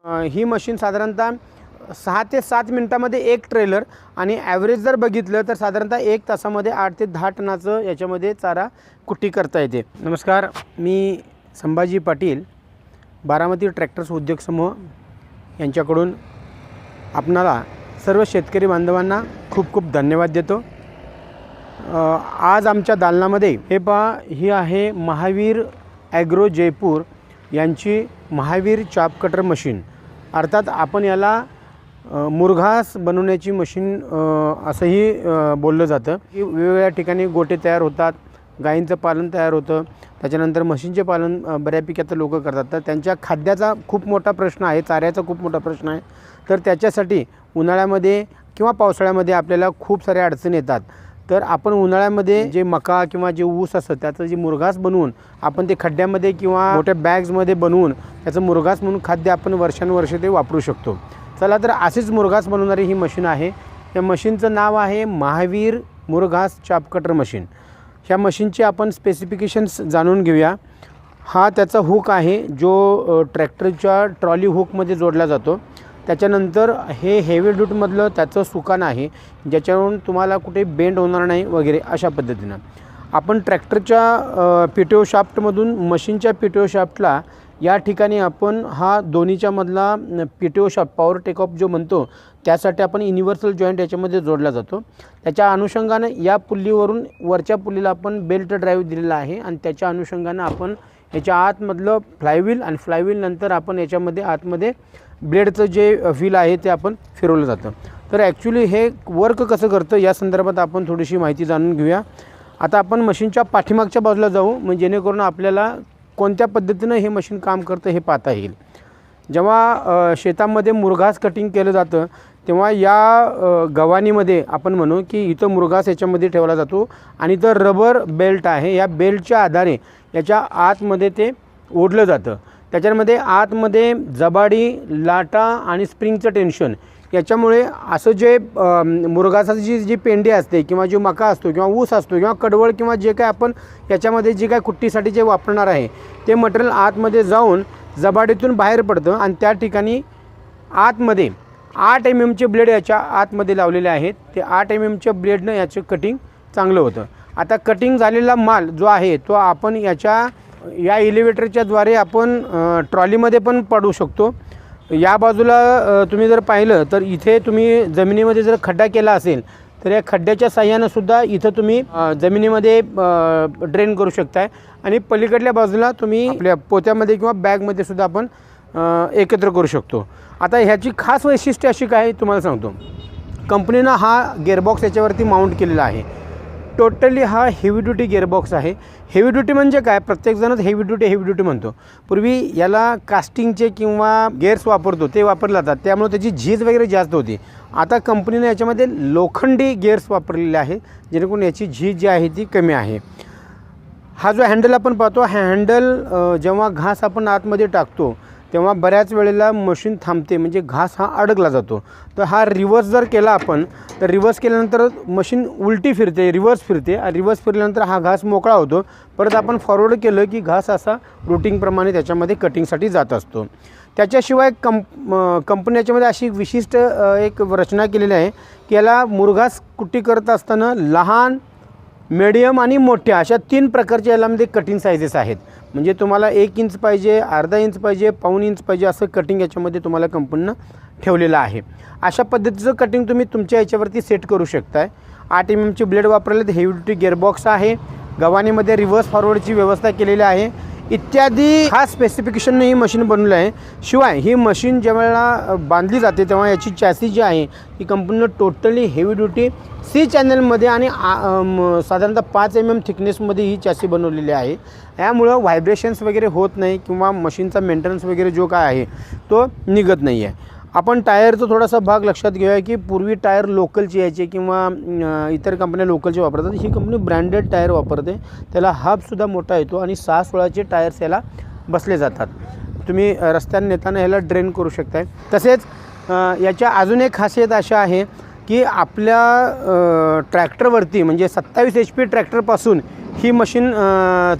ही machine साधारणतः 6 ते 7 मिनिटांमध्ये एक ट्रेलर आणि ॲव्हरेज जर बघितलं तर साधारणतः 1 तासामध्ये 8 ते 10 टनाचं याच्यामध्ये चारा कुट्टी करता येते। नमस्कार, मी संभाजी पाटील, बारामती ट्रॅक्टर्स उद्योग समूह यांच्याकडून आपणाला सर्व शेतकरी बांधवांना खूप खूप धन्यवाद देतो। आज आमच्या दालनामध्ये हे पहा, ही आहे महावीर ॲग्रो जयपूर यांची महावीर चाप कटर मशीन, अर्थात आपण याला मुरघास बनवण्याची मशीन असंही बोललं जातं। की वेगवेगळ्या ठिकाणी गोटे तयार होतात, गायींचं पालन तयार होतं, त्याच्यानंतर म्हशींचे पालन बऱ्यापैकी आता लोक करतात। तर त्यांच्या खाद्याचा खूप मोठा प्रश्न आहे, चाऱ्याचा खूप मोठा प्रश्न आहे। तर त्याच्यासाठी उन्हाळ्यामध्ये किंवा पावसाळ्यामध्ये आपल्याला खूप साऱ्या अडचणी येतात। तर आपण उन्हाळ्यामध्ये जे मका किंवा जे ऊस असतं त्याचं जे मुरघास बनवून आपण ते खड्ड्यामध्ये किंवा मोठ्या बॅग्समध्ये बनवून त्याचं मुरघास म्हणून खाद्य आपण वर्षानुवर्षे ते वापरू शकतो। चला तर अशीच मुरघास बनवणारी ही मशीन आहे। या मशीनचं नाव आहे महावीर मुरघास चाप कटर मशीन। ह्या मशीनचे आपण स्पेसिफिकेशन्स जाणून घेऊया। हा त्याचा हुक आहे जो ट्रॅक्टरच्या ट्रॉली हुकमध्ये जोडला जातो। त्याच्यानंतर हे हेवी ड्यूटीमधलं त्याचं सुकान आहे, ज्याच्यावरून तुम्हाला कुठे बेंड होणार नाही वगैरे अशा पद्धतीनं। आपण ट्रॅक्टरच्या पीटीओ शाफ्टमधून मशीनच्या पीटीओ शाफ्टला या ठिकाणी आपण हा दोन्हीच्या मधला पीटीओ शाफ्ट पॉवर टेकऑफ जो म्हणतो त्यासाठी आपण युनिव्हर्सल जॉईंट याच्यामध्ये जोडला जातो। त्याच्या अनुषंगानं या पुल्लीवरून वरच्या पुल्लीला आपण बेल्ट ड्राईव्ह दिलेला आहे आणि त्याच्या अनुषंगानं आपण याच्या आतमधलं फ्लायव्हील आणि फ्लायव्हील नंतर आपण याच्यामध्ये आतमध्ये ब्लेडचं जे व्हील आहे ते आपण फिरवलं जातं। तर ॲक्च्युली हे वर्क कसं करतं या संदर्भात आपण थोडीशी माहिती जाणून घेऊया। आता आपण मशीनच्या पाठीमागच्या बाजूला जाऊ, म्हणजे जेणेकरून आपल्याला कोणत्या पद्धतीनं हे मशीन काम करतं हे पाहता येईल। जेव्हा शेतामध्ये मुरघास कटिंग केलं जातं तेव्हा या गव्हाणीमध्ये आपण म्हणू की इथं मुरघास याच्यामध्ये ठेवला जातो आणि इथं रबर बेल्ट आहे, या बेल्टच्या आधारे याच्या आतमध्ये ते ओढलं जातं। त्याच्यामध्ये आतमध्ये जबाडी, लाटा आणि स्प्रिंगचं टेन्शन याच्यामुळे असं जे मुरघासाची जी पेंडी असते किंवा जो मका असतो किंवा ऊस असतो किंवा कडवळ किंवा जे काय आपण याच्यामध्ये जे काय कुट्टीसाठी जे वापरणार आहे ते मटेरियल आतमध्ये जाऊन जबाडीतून बाहेर पडतं आणि त्या ठिकाणी आतमध्ये 8 mm ब्लेड याच्या आतमध्ये लावलेले आहेत। ते 8 mm ब्लेडनं याचं कटिंग चांगलं होतं। आता कटिंग झालेला माल जो आहे तो आपण या एलिव्हेटरच्या द्वारे आपण ट्रॉलीमध्ये पण पाडू शकतो। या बाजूला तुम्ही जर पाहिलं तर इथे तुम्ही जमिनीमध्ये जर खड्डा केला असेल तर या खड्ड्याच्या साह्यानं सुद्धा इथं तुम्ही जमिनीमध्ये ड्रेन करू शकताय आणि पलीकडल्या बाजूला तुम्ही आपल्या पोत्यामध्ये किंवा बॅगमध्ये सुद्धा आपण एकत्र करू शकतो। आता ह्याची खास वैशिष्ट्य अशी काय तुम्हाला सांगतो, कंपनीनं हा गिअरबॉक्स याच्यावरती माउंट केलेला आहे। टोटली हा हेवी ड्यूटी गिअरबॉक्स आहे। हेवी ड्यूटी म्हणजे काय, प्रत्येकजणच हेवी ड्यूटी म्हणतो। पूर्वी याला कास्टिंगचे किंवा गेअर्स वापरतो ते वापरले जातात, त्यामुळे त्याची झीज वगैरे जास्त होती। आता कंपनीने याच्यामध्ये लोखंडी गेअर्स वापरलेले आहे, जेणेकरून याची झीज जी आहे ती कमी आहे। हा जो हँडल आपण पाहतो, हा हँडल जेव्हा घास आपण आतमध्ये टाकतो तेव्हा बऱ्याच वेळेला मशीन थांबते, म्हणजे घास हा अडकला जातो। तर हा रिवर्स जर केला आपण तर रिवर्स केल्यानंतर मशीन उलटी फिरते, रिवर्स फिरते, रिवर्स फिरल्यानंतर हा घास मोकळा होतो। परत आपण फॉरवर्ड केलं की घास असा रूटिंगप्रमाणे त्याच्यामध्ये कटिंगसाठी जात असतो। त्याच्याशिवाय कंपनी याच्यामध्ये अशी विशिष्ट एक रचना केलेली आहे की याला मुरघास कुट्टी करत असताना लहान, मीडियम आणि मोठ्या अशा 3 प्रकारच्या यालामध्ये कटिंग सायझेस आहेत। म्हणजे तुम्हाला 1 इंच पाहिजे, अर्धा इंच पाहिजे, पाऊण इंच पाहिजे असं कटिंग याच्यामध्ये तुम्हाला कंपनीनं ठेवलेलं आहे। अशा पद्धतीचं कटिंग तुम्ही तुमच्या याच्यावरती सेट करू शकताय। 8 mm ब्लेड वापरले, तर हेवी ड्यूटी गिअरबॉक्स आहे, गव्हाणीमध्ये रिव्हर्स फॉरवर्डची व्यवस्था केलेली आहे इत्यादी खास स्पेसिफिकेशनने ही मशीन बनवली आहे। शिवाय ही मशीन ज्यावेळेला बांधली जाते तेव्हा याची चॅसी जी आहे ती कंपनीनं टोटली हेवी ड्यूटी C चॅनलमध्ये आणि साधारणतः 5 mm थिकनेसमध्ये ही चॅसी बनवलेली आहे। यामुळं व्हायब्रेशन्स वगैरे होत नाही किंवा मशीनचा मेंटेनन्स वगैरे जो काय आहे तो निघत नाही आहे। आपण टायरचा थोडासा भाग लक्षात घेऊया की पूर्वी टायर लोकलचे यायचे किंवा इतर कंपन्या लोकलचे वापरतात, ही कंपनी ब्रँडेड टायर वापरते। त्याला हबसुद्धा मोठा येतो आणि 6-16चे टायर्स याला बसले जातात। तुम्ही रस्त्याने नेताना ह्याला ड्रेन करू शकताय। तसेच याच्या अजून एक खासियत अशा आहे की आपल्या ट्रॅक्टरवरती म्हणजे 27 HP ट्रॅक्टरपासून ही मशीन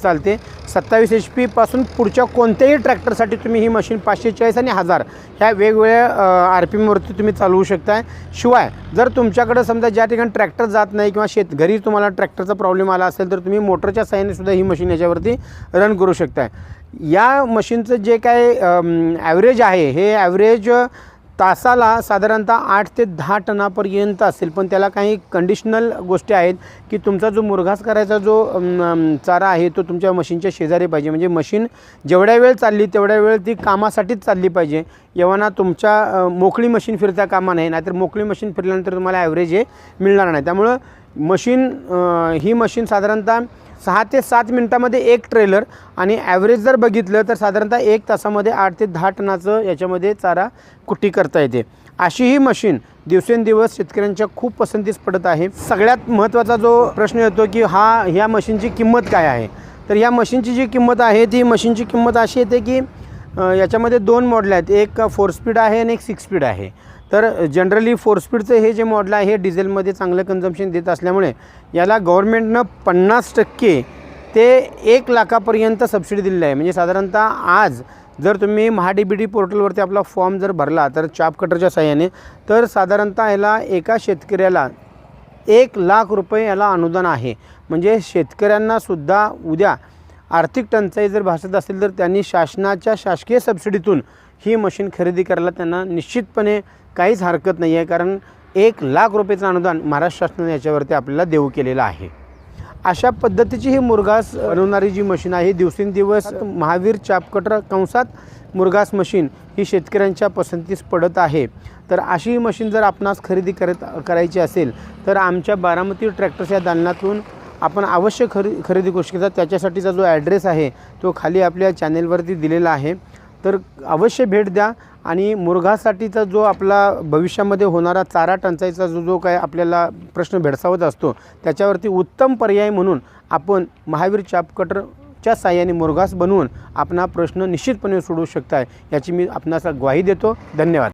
चालते. 27 HP पासून पुढच्या कोणत्याही ट्रॅक्टरसाठी तुम्ही ही मशीन 540 आणि 1000 ह्या वेगवेगळ्या RPMवरती तुम्ही चालवू शकताय. शिवाय जर तुमच्याकडं समजा ज्या ठिकाणी ट्रॅक्टर जात नाही किंवा घरी तुम्हाला ट्रॅक्टरचा प्रॉब्लेम आला असेल तर तुम्ही मोटरच्या साहाय्याने सुद्धा ही मशीन याच्यावरती रन करू शकताय. या मशीनचं जे काय ॲव्हरेज आहे हे ॲव्हरेज तासाला साधारणतः 8 ते 10 टनापर्यंत असेल. पण त्याला काही कंडिशनल गोष्टी आहेत की तुमचा जो मुरघास करायचा जो चारा आहे तो तुमच्या मशीनच्या शेजारी पाहिजे. म्हणजे मशीन जेवढ्या वेळ चालली तेवढ्या वेळ ती कामासाठीच चालली पाहिजे. एव्हाना तुमच्या मोकळी मशीन फिरता कामा नाही. नाहीतर मोकळी मशीन फिरल्यानंतर तुम्हाला ॲव्हरेज हे मिळणार नाही. त्यामुळं ही मशीन साधारणतः 6 ते 7 मिनटामध्ये एक ट्रेलर आणि ॲव्हरेज जर बघितलं तर साधारणतः 1 तासामध्ये 8 ते 10 टनाचं याच्यामध्ये चारा कुट्टी करता येते. अशी ही मशीन दिवसेंदिवस शेतकऱ्यांच्या खूप पसंतीस पडत आहे. सगळ्यात महत्त्वाचा जो प्रश्न येतो की ह्या मशीनची किंमत काय आहे. तर ह्या मशीनची जी किंमत आहे ती मशीनची किंमत अशी येते की याच्यामध्ये 2 मॉडेल आहेत. एक 4 स्पीड आहे आणि एक 6 स्पीड आहे. तर जनरली 4 स्पीडचं हे जे मॉडेल आहे हे डिझेलमध्ये चांगलं कन्झम्पशन देत असल्यामुळे याला गव्हर्नमेंटनं 50% ते 1 लाखापर्यंत सबसिडी दिलेली आहे. म्हणजे साधारणतः आज जर तुम्ही MHA-DBT पोर्टलवरती आपला फॉर्म जर भरला तर चाप कटरच्या साहाय्याने तर साधारणतः याला एका शेतकऱ्याला 1 लाख रुपये याला अनुदान आहे. म्हणजे शेतकऱ्यांनासुद्धा उद्या आर्थिक टंचाई जर भासत असेल तर त्यांनी शासनाच्या शासकीय सबसिडीतून ही मशीन खरेदी करायला त्यांना निश्चितपणे काहीच हरकत नाही आहे. कारण 1 लाख रुपयाचं अनुदान महाराष्ट्र शासनाने याच्यावरती आपल्याला देऊ केलेलं आहे. अशा पद्धतीची ही मुरघास बनवणारी जी मशीन आहे दिवसेंदिवस महावीर चापकटर कंसात मुरघास मशीन ही शेतकऱ्यांच्या पसंतीस पडत आहे. तर अशी मशीन जर आपणास खरेदी करायची असेल तर आमच्या बारामती ट्रॅक्टर्स या दालनातून आपण अवश्य खरेदी करू शकता. त्याच्यासाठीचा जो ॲड्रेस आहे तो खाली आपल्या चॅनेलवरती दिलेला आहे. तर अवश्य भेट द्या आणि मुरघासाठीचा जो आपला भविष्यामध्ये होणारा चारा टंचाईचा जो काय आपल्याला प्रश्न भेडसावत असतो त्याच्यावरती उत्तम पर्याय म्हणून आपण महावीर चापकटरच्या साहाय्याने मुरघास बनवून आपला प्रश्न निश्चितपणे सोडवू शकताय याची मी आपणास ग्वाही देतो. धन्यवाद.